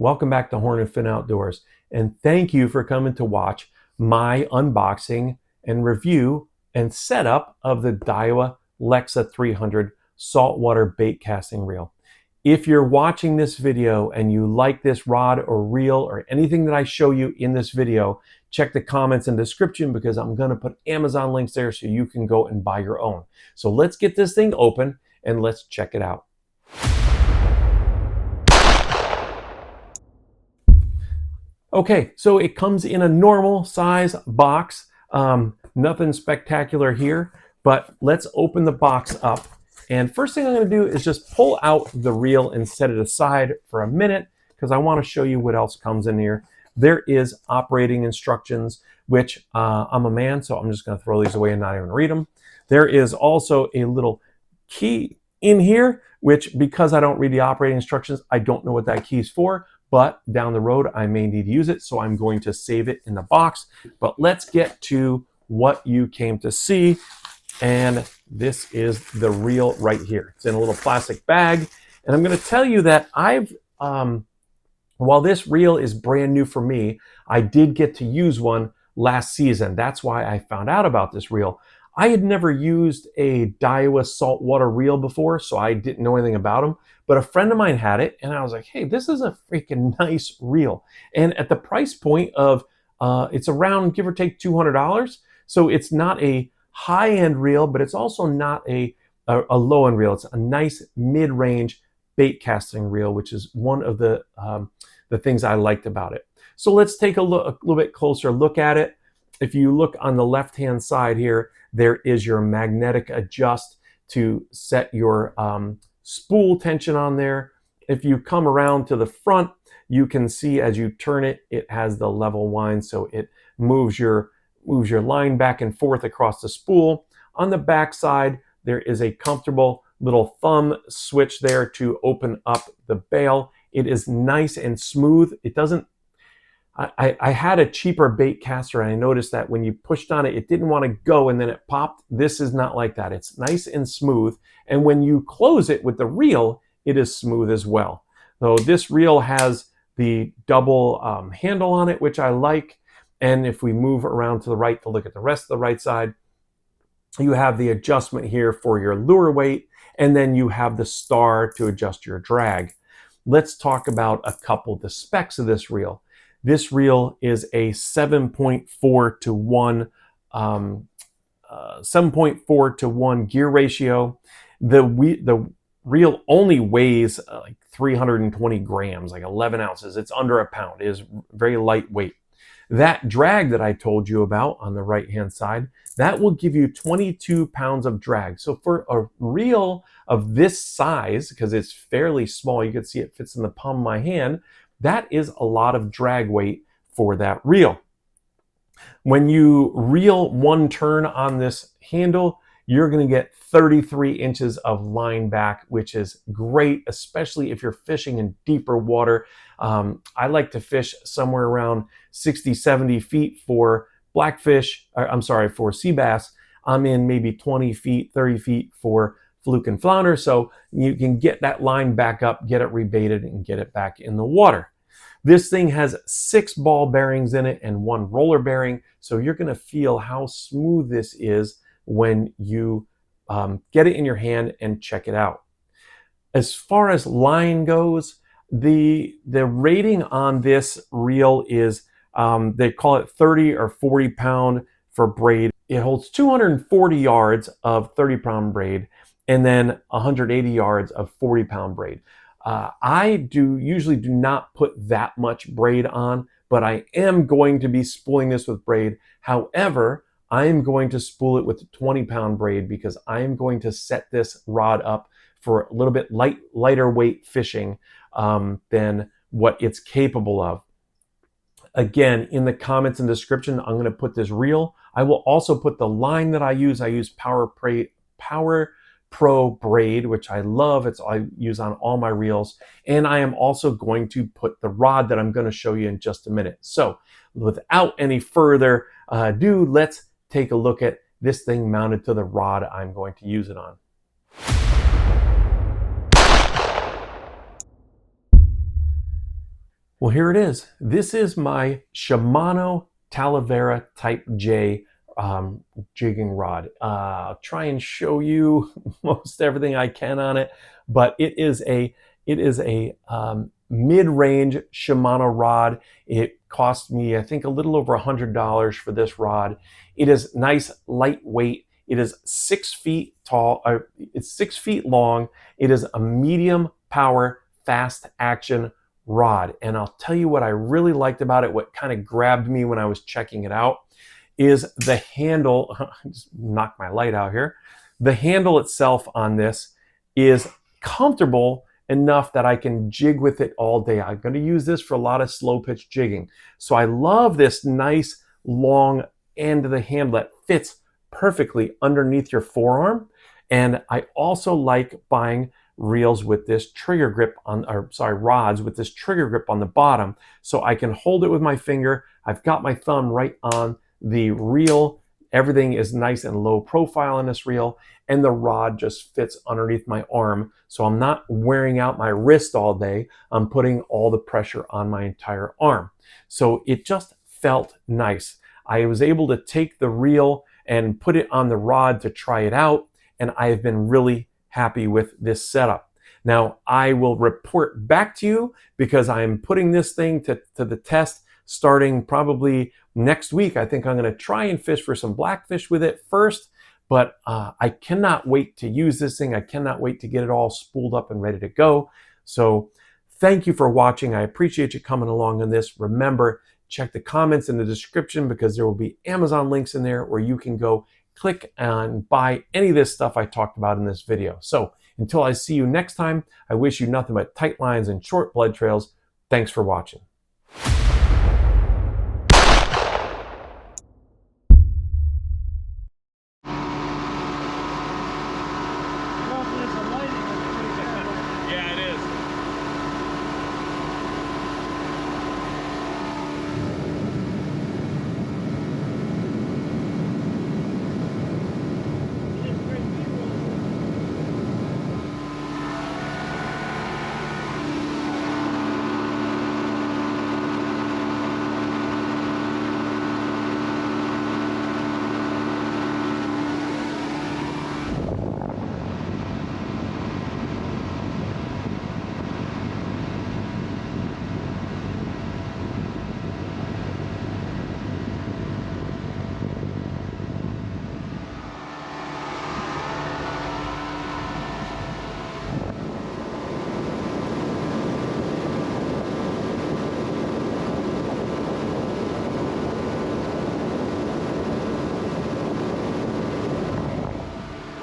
Welcome back to Horn and Fin Outdoors, and thank you for coming to watch my unboxing and review and setup of the Daiwa Lexa 300 saltwater bait casting reel. If you're watching this video and you like this rod or reel or anything that I show you in this video, check the comments and description because I'm going to put Amazon links there so you can go and buy your own. So let's get this thing open and let's check it out. Okay, so it comes in a normal size box. Nothing spectacular here, but let's open the box up. And first thing I'm going to do is just pull out the reel and set it aside for a minute because I want to show you what else comes in here. There is operating instructions, which I'm a man, so I'm just going to throw these away and not even read them. There is also a little key in here, which because I don't read the operating instructions, I don't know what that key is for. But down the road, I may need to use it, so I'm going to save it in the box. But let's get to what you came to see, and this is the reel right here. It's in a little plastic bag, and I'm going to tell you that while this reel is brand new for me, I did get to use one last season. That's why I found out about this reel. I had never used a Daiwa saltwater reel before, so I didn't know anything about them. But a friend of mine had it, and I was like, hey, this is a freaking nice reel. And at the price point of, it's around, give or take, $200. So it's not a high-end reel, but it's also not a low-end reel. It's a nice mid-range bait casting reel, which is one of the things I liked about it. So let's take a little bit closer look at it. If you look on the left-hand side here, there is your magnetic adjust to set your spool tension on there. If you come around to the front, you can see as you turn it, it has the level wind, so it moves your line back and forth across the spool. On the back side, there is a comfortable little thumb switch there to open up the bail. It is nice and smooth. It doesn't I had a cheaper bait caster, and I noticed that when you pushed on it, it didn't want to go and then it popped. This is not like that. It's nice and smooth. And when you close it with the reel, it is smooth as well. So this reel has the double handle on it, which I like. And if we move around to the right to look at the rest of the right side, you have the adjustment here for your lure weight, and then you have the star to adjust your drag. Let's talk about a couple of the specs of this reel. This reel is a 7.4 to 1 7.4 to 1 gear ratio. The reel only weighs like 320 grams, like 11 ounces. It's under a pound. It is very lightweight. That drag that I told you about on the right-hand side, that will give you 22 pounds of drag. So for a reel of this size, because it's fairly small, you can see it fits in the palm of my hand, that is a lot of drag weight for that reel. When you reel one turn on this handle, you're going to get 33 inches of line back, which is great, especially if you're fishing in deeper water. I like to fish somewhere around 60, 70 feet for blackfish, for sea bass. I'm in maybe 20 feet, 30 feet for fluke and flounder, so you can get that line back up, get it rebaited, and get it back in the water. This thing has 6 ball bearings in it and 1 roller bearing, so you're going to feel how smooth this is when you get it in your hand and check it out. As far as line goes, the rating on this reel is, they call it 30 or 40 pound for braid. It holds 240 yards of 30 pound braid and then 180 yards of 40 pound braid. I usually do not put that much braid on, but I am going to be spooling this with braid. However, I am going to spool it with 20 pound braid because I am going to set this rod up for a little bit lighter weight fishing than what it's capable of. Again, in the comments and description, I'm going to put this reel. I will also put the line that I use. I use Power Pro braid, which I love. It's all I use on all my reels. And I am also going to put the rod that I'm going to show you in just a minute. So without any further ado, let's take a look at this thing mounted to the rod I'm going to use it on. Well, here it is. This is my Shimano Talavera Type J jigging rod. I'll try and show you most everything I can on it, but it is a mid-range Shimano rod. It cost me, I think, a little over $100 for this rod. It is nice, lightweight. It is 6 feet tall. It's 6 feet long. It is a medium power, fast action rod. And I'll tell you what I really liked about it, what kind of grabbed me when I was checking it out, is the handle. Just knock my light out here. The handle itself on this is comfortable enough that I can jig with it all day. I'm going to use this for a lot of slow pitch jigging. So I love this nice long end of the handle that fits perfectly underneath your forearm. And I also like buying reels with this trigger grip rods with this trigger grip on the bottom, so I can hold it with my finger. I've got my thumb right on the reel. Everything is nice and low profile in this reel, and the rod just fits underneath my arm, so I'm not wearing out my wrist all day. I'm putting all the pressure on my entire arm. So it just felt nice. I was able to take the reel and put it on the rod to try it out, and I have been really happy with this setup. Now, I will report back to you because I'm putting this thing to the test starting probably next week. I think I'm going to try and fish for some blackfish with it first, but I cannot wait to use this thing. I cannot wait to get it all spooled up and ready to go. So thank you for watching. I appreciate you coming along on this. Remember, check the comments in the description because there will be Amazon links in there where you can go click and buy any of this stuff I talked about in this video. So until I see you next time, I wish you nothing but tight lines and short blood trails. Thanks for watching.